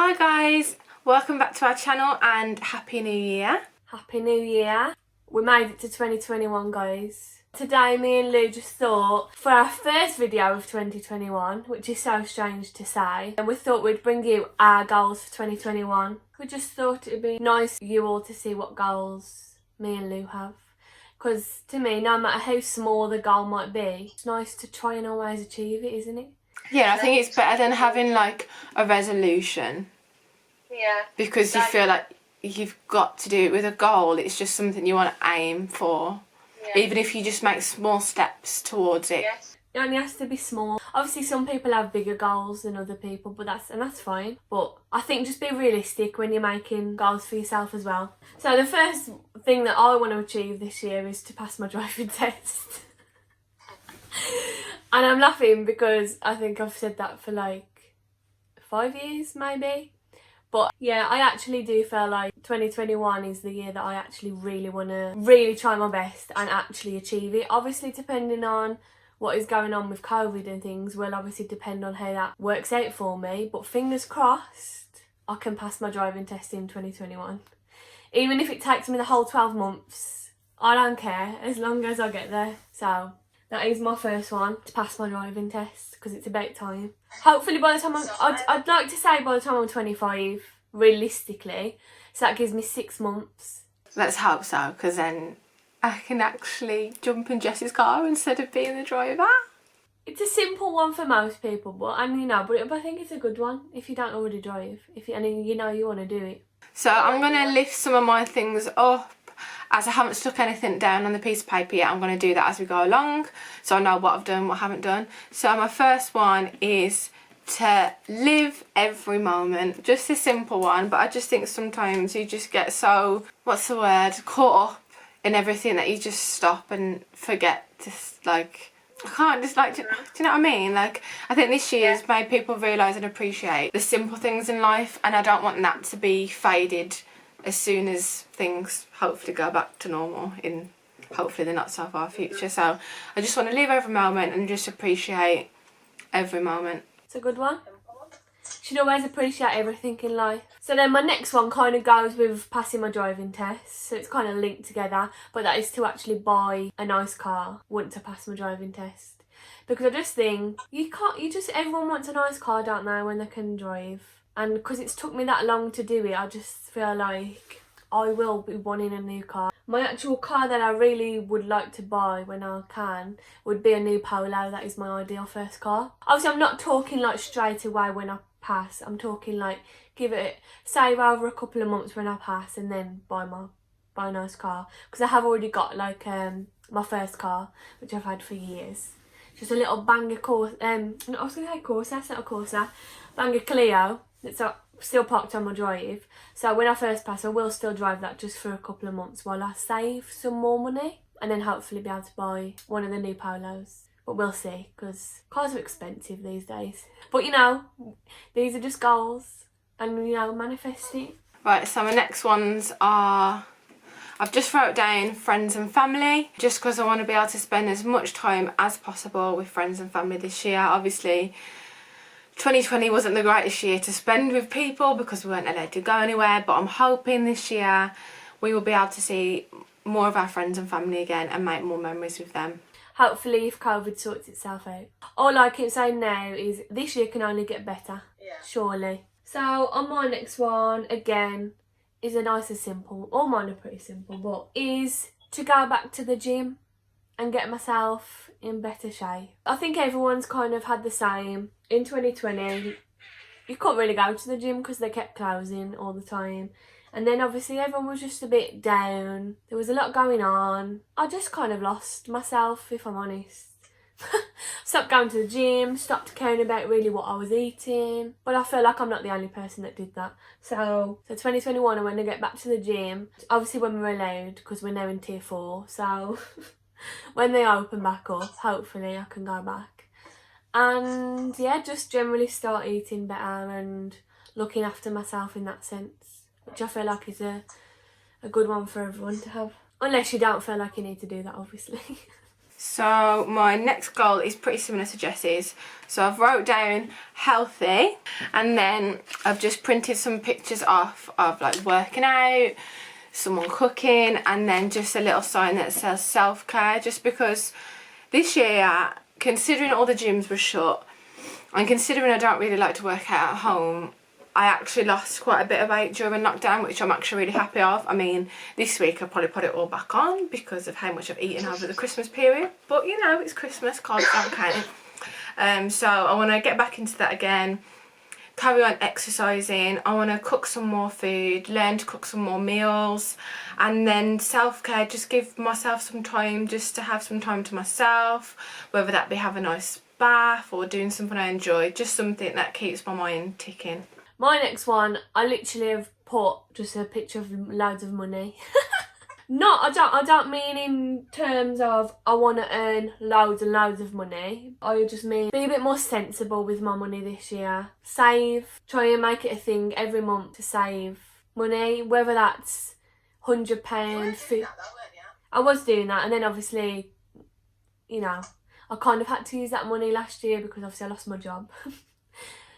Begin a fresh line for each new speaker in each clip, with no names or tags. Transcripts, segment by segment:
Hi guys, welcome back to our channel and Happy New Year.
Happy New Year. We made it to 2021, guys. Today me and Lou just thought, for our first video of 2021, which is so strange to say, and we thought we'd bring you our goals for 2021. We just thought it'd be nice for you all to see what goals me and Lou have. Because to me, no matter how small the goal might be, it's nice to try and always achieve it, isn't it?
Yeah, I think it's better than having like a resolution.
Yeah.
Because you feel like you've got to do it with a goal. It's just something you want to aim for.
Yeah.
Even if you just make small steps towards it.
Yes.
It only has to be small. Obviously some people have bigger goals than other people, but that's fine. But I think just be realistic when you're making goals for yourself as well. So the first thing that I want to achieve this year is to pass my driving test. And I'm laughing because I think I've said that for like 5 years maybe. But yeah, I actually do feel like 2021 is the year that I actually really want to try my best and actually achieve it. Obviously depending on what is going on with COVID and things will obviously depend on how that works out for me. But fingers crossed I can pass my driving test in 2021. Even if it takes me the whole 12 months, I don't care as long as I get there. So that is my first one, to pass my driving test, because it's about time. Hopefully by the time I'd like to say by the time I'm 25, realistically. So that gives me 6 months.
Let's hope so, because then I can actually jump in Jess's car instead of being the driver.
It's a simple one for most people, but I think it's a good one if you don't already drive. And you know you want to do it.
So I'm going to lift some of my things up. As I haven't stuck anything down on the piece of paper yet, I'm going to do that as we go along, so I know what I've done, what I haven't done. So my first one is to live every moment. Just a simple one, but I just think sometimes you just get so, caught up in everything that you just stop and forget to, like, I can't just, like, do you know what I mean? Like, I think this year has made people realise and appreciate the simple things in life, and I don't want that to be faded as soon as things hopefully go back to normal in hopefully the not so far future. So I just want to live every moment and just appreciate every moment.
It's a good one. Should always appreciate everything in life. So then my next one kind of goes with passing my driving test. So it's kind of linked together, but that is to actually buy a nice car once I pass my driving test. Because I just think everyone wants a nice car, don't they, when they can drive. And because it's took me that long to do it, I just feel like I will be wanting a new car. My actual car that I really would like to buy when I can would be a new Polo. That is my ideal first car. Obviously, I'm not talking like straight away when I pass. I'm talking like save over a couple of months when I pass and then buy a nice car. Because I have already got like my first car, which I've had for years. Just a little banger Corsa. I was going to say Corsa, it's not a Corsa. Banger Clio. It's still parked on my drive, so when I first pass I will still drive that just for a couple of months while I save some more money and then hopefully be able to buy one of the new Polos. But we'll see, because cars are expensive these days. But you know, these are just goals and you know, manifest it.
Right, so my next ones are, I've just wrote down friends and family, just because I want to be able to spend as much time as possible with friends and family this year. Obviously 2020 wasn't the greatest year to spend with people because we weren't allowed to go anywhere, but I'm hoping this year we will be able to see more of our friends and family again and make more memories with them.
Hopefully if COVID sorts itself out. All I keep saying now is this year can only get better, surely. So on my next one, again, is a nice and simple, all mine are pretty simple, but is to go back to the gym and get myself in better shape. I think everyone's kind of had the same. In 2020, you couldn't really go to the gym because they kept closing all the time. And then obviously everyone was just a bit down. There was a lot going on. I just kind of lost myself, if I'm honest. Stopped going to the gym, stopped caring about really what I was eating. But I feel like I'm not the only person that did that. So 2021, I want to get back to the gym. Obviously when we're allowed, because we're now in tier 4. So when they open back up, hopefully I can go back. And yeah, just generally start eating better and looking after myself in that sense, which I feel like is a good one for everyone to have. Unless you don't feel like you need to do that, obviously.
So my next goal is pretty similar to Jess's. So I've wrote down healthy, and then I've just printed some pictures off of like working out, someone cooking, and then just a little sign that says self-care, just because this year, considering all the gyms were shut and considering I don't really like to work out at home, I actually lost quite a bit of weight during lockdown, which I'm actually really happy of. I mean, this week I'll probably put it all back on because of how much I've eaten over the Christmas period, but you know, it's Christmas, carbs don't count. So I want to get back into that again, carry on exercising. I want to cook some more food, learn to cook some more meals, and then self-care, just give myself some time just to have some time to myself, whether that be have a nice bath or doing something I enjoy, just something that keeps my mind ticking.
My next one, I literally have put just a picture of loads of money. I don't mean in terms of I want to earn loads and loads of money. I just mean be a bit more sensible with my money this year. Save, try and make it a thing every month to save money, whether that's £100. I was doing that, and then obviously, you know, I kind of had to use that money last year because obviously I lost my job.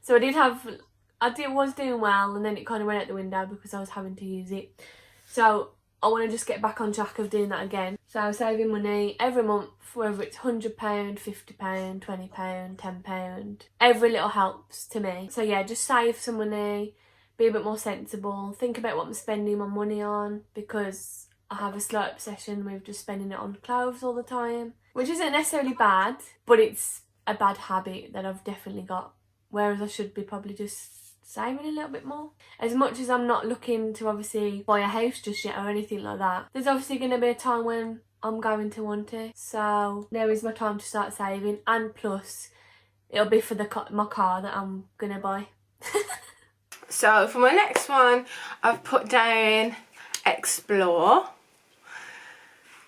So I was doing well, and then it kind of went out the window because I was having to use it. So I want to just get back on track of doing that again. So saving money every month, whether it's £100, £50, £20, £10, every little helps to me. So yeah, just save some money, be a bit more sensible, think about what I'm spending my money on, because I have a slight obsession with just spending it on clothes all the time, which isn't necessarily bad, but it's a bad habit that I've definitely got, whereas I should be probably just saving a little bit more. As much as I'm not looking to obviously buy a house just yet or anything like that, there's obviously going to be a time when I'm going to want it, so now is my time to start saving, and plus it'll be for my car that I'm going to buy.
So for my next one, I've put down explore.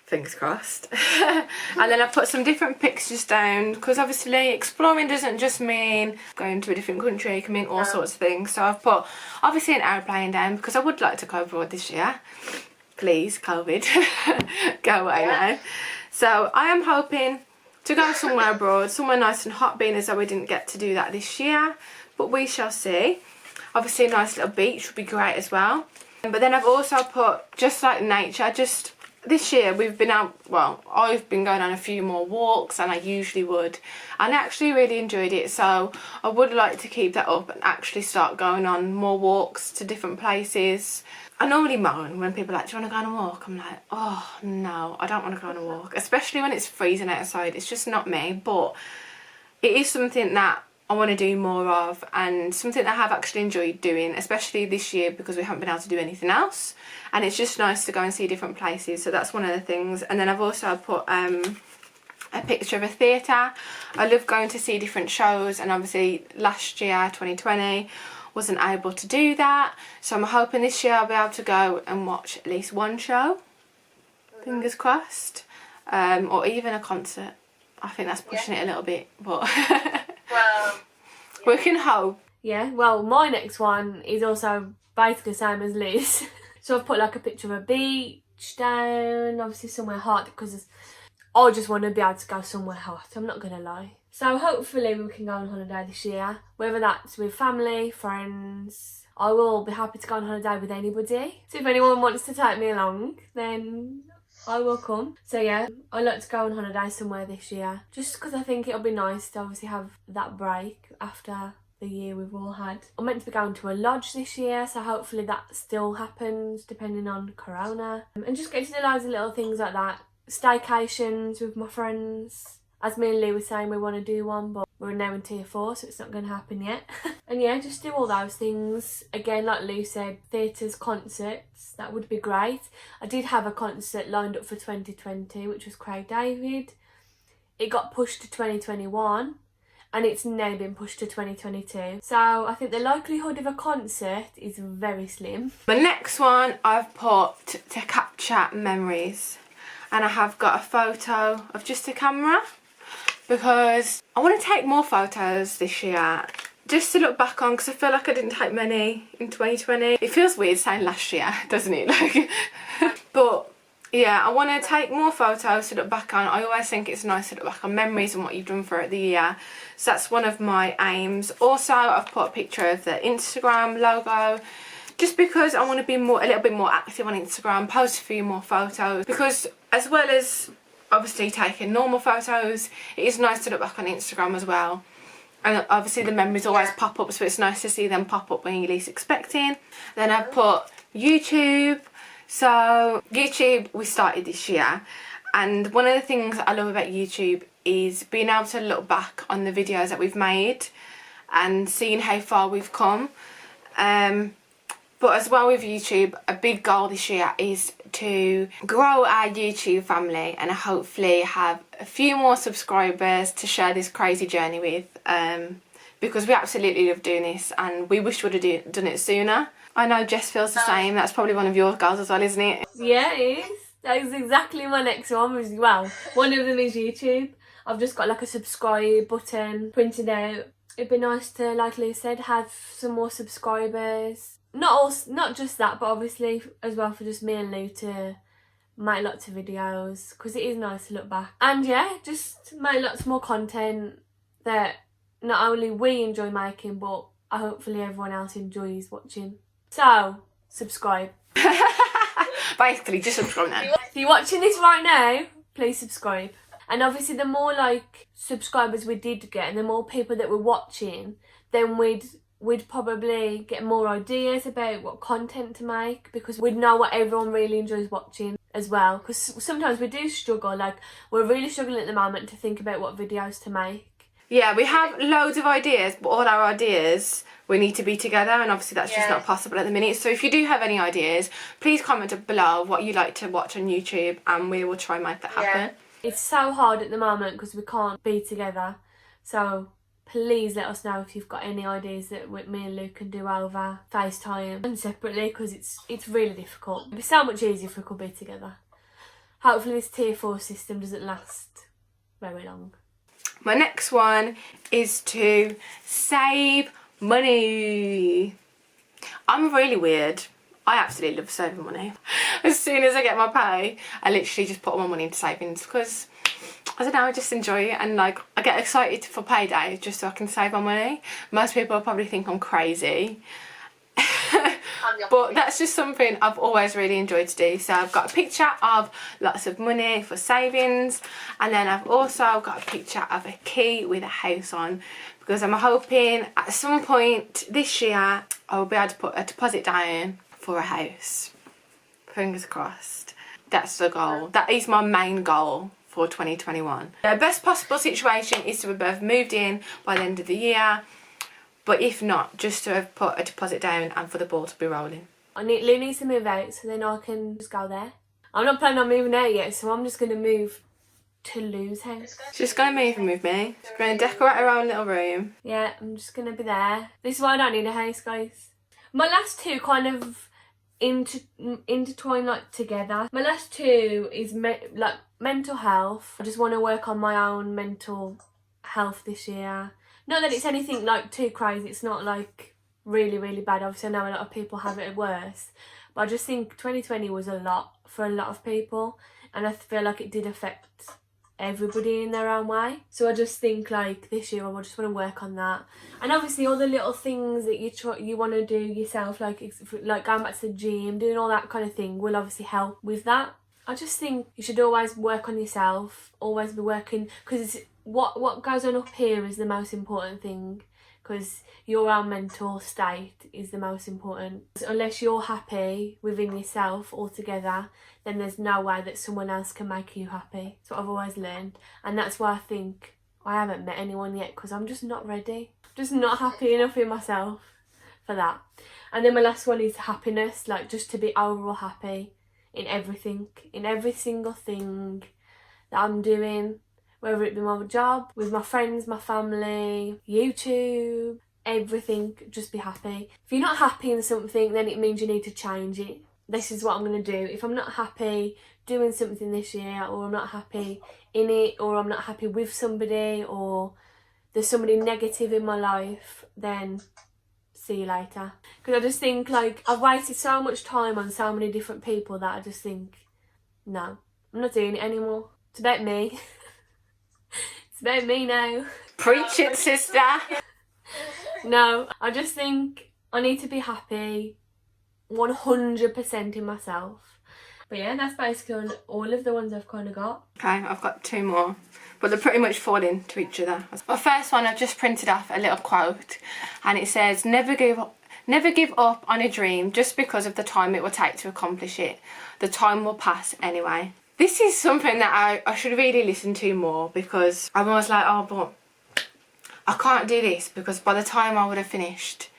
Fingers crossed. And then I've put some different pictures down, because obviously exploring doesn't just mean going to a different country, it can mean all sorts of things. So I've put obviously an aeroplane down because I would like to go abroad this year. Please, COVID, go away now. So I am hoping to go somewhere abroad, somewhere nice and hot, being as though we didn't get to do that this year, but we shall see. Obviously a nice little beach would be great as well. But then I've also put just like nature, just this year we've been out, well, I've been going on a few more walks than I usually would, and I actually really enjoyed it, so I would like to keep that up and actually start going on more walks to different places. I normally moan when people are like, do you want to go on a walk? I'm like, oh no, I don't want to go on a walk, especially when it's freezing outside. It's just not me, but it is something that I want to do more of, and something I have actually enjoyed doing, especially this year because we haven't been able to do anything else, and it's just nice to go and see different places. So that's one of the things. And then I've also put a picture of a theatre. I love going to see different shows, and obviously last year 2020 wasn't able to do that, so I'm hoping this year I'll be able to go and watch at least one show, fingers crossed, or even a concert. I think that's pushing it a little bit, but well, we can hope.
Yeah, well, my next one is also basically the same as Liz. So I've put like a picture of a beach down, obviously somewhere hot, because I just want to be able to go somewhere hot, I'm not going to lie. So hopefully we can go on holiday this year, whether that's with family, friends. I will be happy to go on holiday with anybody. So if anyone wants to take me along, then I will come. So yeah, I'd like to go on holiday somewhere this year, just because I think it'll be nice to obviously have that break after the year we've all had. I'm meant to be going to a lodge this year, so hopefully that still happens depending on corona, and just get to do loads of little things like that. Staycations with my friends. As me and Lee were saying, we want to do one, but we're now in tier 4, so it's not going to happen yet. And yeah, just do all those things. Again, like Lou said, theatres, concerts, that would be great. I did have a concert lined up for 2020, which was Craig David. It got pushed to 2021, and it's now been pushed to 2022. So I think the likelihood of a concert is very slim.
My next one I've put to capture memories, and I have got a photo of just a camera, because I want to take more photos this year just to look back on, because I feel like I didn't take many in 2020. It feels weird saying last year, doesn't it? Like, but yeah, I want to take more photos to look back on. I always think it's nice to look back on memories and what you've done throughout the year. So that's one of my aims. Also, I've put a picture of the Instagram logo, just because I want to be a little bit more active on Instagram, post a few more photos. Because as well as obviously taking normal photos, it is nice to look back on Instagram as well. And obviously the memories always pop up, so it's nice to see them pop up when you're least expecting. Then I've put YouTube. So YouTube we started this year, and one of the things I love about YouTube is being able to look back on the videos that we've made and seeing how far we've come. But as well with YouTube, a big goal this year is to grow our YouTube family and hopefully have a few more subscribers to share this crazy journey with, because we absolutely love doing this and we wish we would have done it sooner. I know Jess feels the same. That's probably one of your goals as well, isn't it?
Yeah, it is. That is exactly my next one as well. One of them is YouTube. I've just got like a subscribe button printed out. It'd be nice to, like Lou said, have some more subscribers. Not just that, but obviously as well for just me and Lou to make lots of videos, because it is nice to look back. And yeah, just make lots more content that not only we enjoy making, but hopefully everyone else enjoys watching. So, subscribe.
Basically, just subscribe now.
If you're watching this right now, please subscribe. And obviously the more like subscribers we did get and the more people that were watching, then we'd probably get more ideas about what content to make, because we'd know what everyone really enjoys watching as well. Because sometimes we do struggle, like we're really struggling at the moment to think about what videos to make. Yeah,
we have loads of ideas, but all our ideas we need to be together, and obviously that's just not possible at the minute. So if you do have any ideas, please comment below what you like to watch on YouTube and we will try and make that happen.
It's so hard at the moment because we can't be together. So please let us know if you've got any ideas that me and Luke can do over FaceTime and separately, because it's really difficult. It'd be so much easier if we could be together. Hopefully this tier 4 system doesn't last very long.
My next one is to save money. I'm really weird. I absolutely love saving money. As soon as I get my pay, I literally just put all my money into savings, because I don't know, I just enjoy it, and like I get excited for payday just so I can save my money. Most people will probably think I'm crazy. But that's just something I've always really enjoyed to do. So I've got a picture of lots of money for savings, and then I've also got a picture of a key with a house on, because I'm hoping at some point this year I'll be able to put a deposit down for a house. Fingers crossed. That's the goal. That is my main goal for 2021. The best possible situation is to have both moved in by the end of the year, but if not, just to have put a deposit down and for the ball to be rolling.
Lou needs to move out, so then I can just go there. I'm not planning on moving out yet, so I'm just going to move to Lou's house.
She's going to move in with me. She's going to decorate her own little room.
Yeah, I'm just going to be there. This is why I don't need a house, guys. My last two kind of intertwine like together. My last two is like mental health. I just want to work on my own mental health this year. Not that it's anything like too crazy. It's not like really bad. Obviously I know a lot of people have it worse, but I just think 2020 was a lot for a lot of people, and I feel like it did affect everybody in their own way. So I just think like this year I just want to work on that, and obviously all the little things that you want to do yourself, like going back to the gym, doing all that kind of thing will obviously help with that. I just think you should always work on yourself, always be working, because what goes on up here is the most important thing, because your own mental state is the most important. Unless you're happy within yourself altogether, then there's no way that someone else can make you happy. That's what I've always learned, and that's why I think I haven't met anyone yet, because I'm just not ready. I'm just not happy enough in myself for that. And then my last one is happiness, like just to be overall happy in everything, in every single thing that I'm doing, whether it be my job, with my friends, my family, YouTube, everything. Just be happy. If you're not happy in something, then it means you need to change it. This is what I'm going to do. If I'm not happy doing something this year, or I'm not happy in it, or I'm not happy with somebody, or there's somebody negative in my life, then see you later. Because I just think like I've wasted so much time on so many different people that I just think No, I'm not doing it anymore. It's about me. It's about me now.
Preach it, sister.
No, I just think I need to be happy 100% in myself. But yeah, that's basically all of the ones I've kind of got.
Okay, I've got 2 more, but they're pretty much fall into each other. My first one, I've just printed off a little quote, and it says, never give up on a dream just because of the time it will take to accomplish it. The time will pass anyway. This is something that I should really listen to more, because I'm always like, oh, but I can't do this because by the time I would have finished,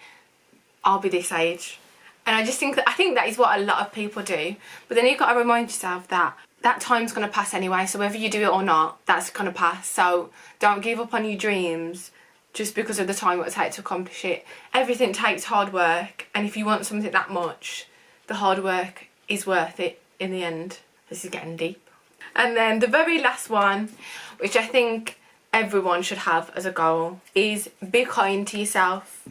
I'll be this age. And I think that is what a lot of people do. But then you've got to remind yourself that that time's going to pass anyway. So whether you do it or not, that's going to pass. So don't give up on your dreams just because of the time it will take to accomplish it. Everything takes hard work. And if you want something that much, the hard work is worth it in the end. This is getting deep. And then the very last one, which I think everyone should have as a goal, is be kind to yourself.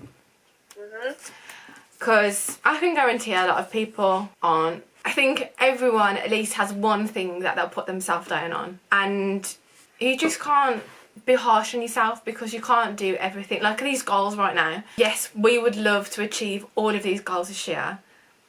Because I can guarantee a lot of people aren't. I think everyone at least has one thing that they'll put themselves down on. And you just can't be harsh on yourself because you can't do everything. Like these goals right now. Yes, we would love to achieve all of these goals this year,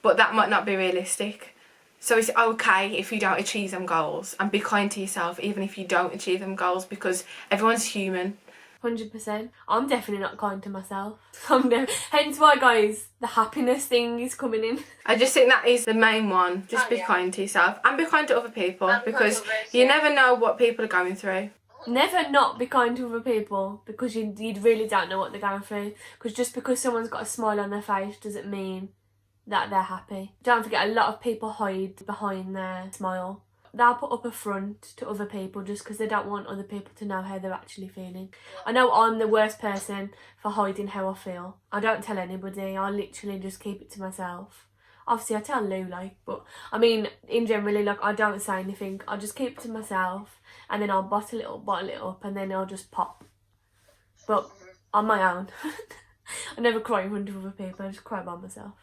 but that might not be realistic. So it's okay if you don't achieve them goals, and be kind to yourself even if you don't achieve them goals, because everyone's human.
100%. I'm definitely not kind to myself. Hence why, guys, the happiness thing is coming in.
I just think that is the main one. Just be kind to yourself and be kind to other people, because you never know what people are going through.
Never not be kind to other people, because you really don't know what they're going through. Because just because someone's got a smile on their face doesn't mean that they're happy. Don't forget, a lot of people hide behind their smile. They'll put up a front to other people just because they don't want other people to know how they're actually feeling. I know I'm the worst person for hiding how I feel. I don't tell anybody. I literally just keep it to myself. Obviously, I tell Lou, but I mean, in generally, I don't say anything. I just keep it to myself, and then I'll bottle it up, and then I'll just pop. But on my own. I never cry in front of other people. I just cry by myself.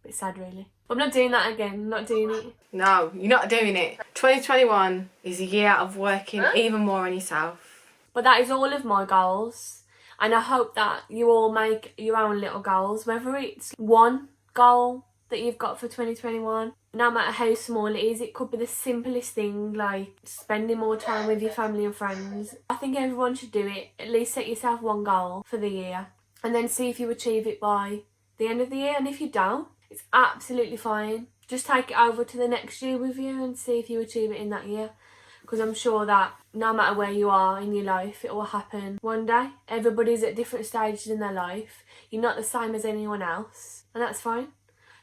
It's sad, really. I'm not doing that again. I'm not doing it.
No, you're not doing it. 2021 is a year of working even more on yourself.
But that is all of my goals. And I hope that you all make your own little goals. Whether it's one goal that you've got for 2021, no matter how small it is, it could be the simplest thing, like spending more time with your family and friends. I think everyone should do it. At least set yourself one goal for the year. And then see if you achieve it by the end of the year. And if you don't, it's absolutely fine. Just take it over to the next year with you and see if you achieve it in that year. Because I'm sure that no matter where you are in your life, it will happen one day. Everybody's at different stages in their life. You're not the same as anyone else. And that's fine.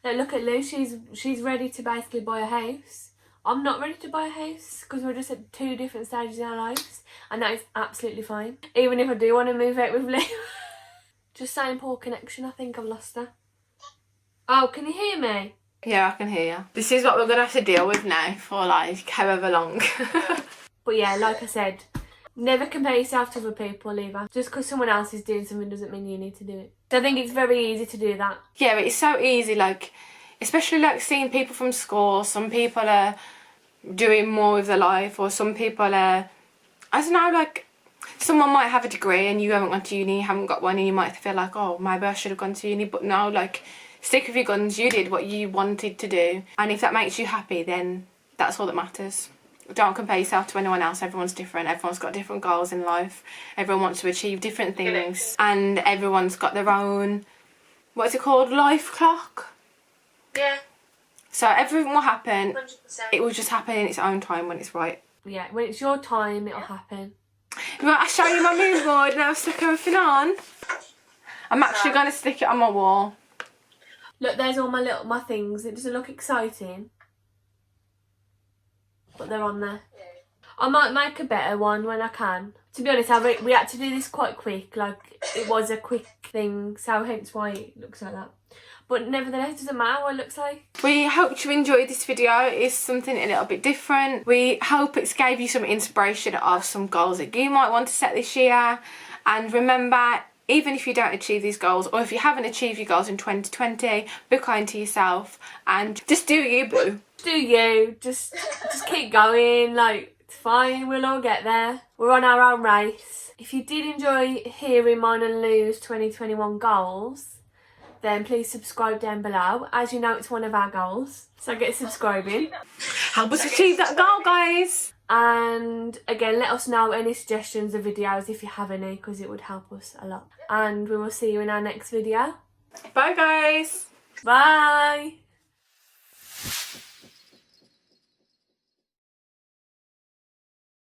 Like, look at Lou. She's ready to basically buy a house. I'm not ready to buy a house because we're just at 2 different stages in our lives. And that is absolutely fine. Even if I do want to move out with Lou. Just saying, poor connection. I think I've lost her. Oh, can you hear me?
Yeah, I can hear you. This is what we're going to have to deal with now for like however long.
But yeah, like I said, never compare yourself to other people either. Just because someone else is doing something doesn't mean you need to do it. So I think it's very easy to do that.
Yeah, it's so easy, especially seeing people from school. Some people are doing more with their life, or some people are, I don't know, someone might have a degree and you haven't gone to uni, you haven't got one, and you might feel like, oh, maybe I should have gone to uni. But no, stick with your guns. You did what you wanted to do, and if that makes you happy, then that's all that matters. Don't compare yourself to anyone else. Everyone's different. Everyone's got different goals in life. Everyone wants to achieve different things, and everyone's got their own, what's it called, life clock?
Yeah.
So everything will happen.
100%.
It will just happen in its own time when it's right.
Yeah, when it's your time, it'll happen.
You want to show you my mood board and I'll stick everything on? I'm actually going to stick it on my wall.
Look, there's all my things. It doesn't look exciting, but they're on there. I might make a better one when I can. To be honest, we had to do this quite quick. It was a quick thing, so hence why it looks like that. But nevertheless, it doesn't matter what it looks like. We hope you enjoyed this video. It's something a little bit different. We hope it's gave you some inspiration of some goals that you might want to set this year. And remember,
even if you don't achieve these goals, or if you haven't achieved your goals in 2020, be kind to yourself and just do you, boo.
Do you. Just keep going. Like, it's fine. We'll all get there. We're on our own race. If you did enjoy hearing mine and Lou's 2021 goals, then please subscribe down below. As you know, it's one of our goals. So get subscribing.
Help us achieve that goal, guys.
And again, let us know any suggestions of videos if you have any, because it would help us a lot. And we will see you in our next video.
Bye, guys.
Bye.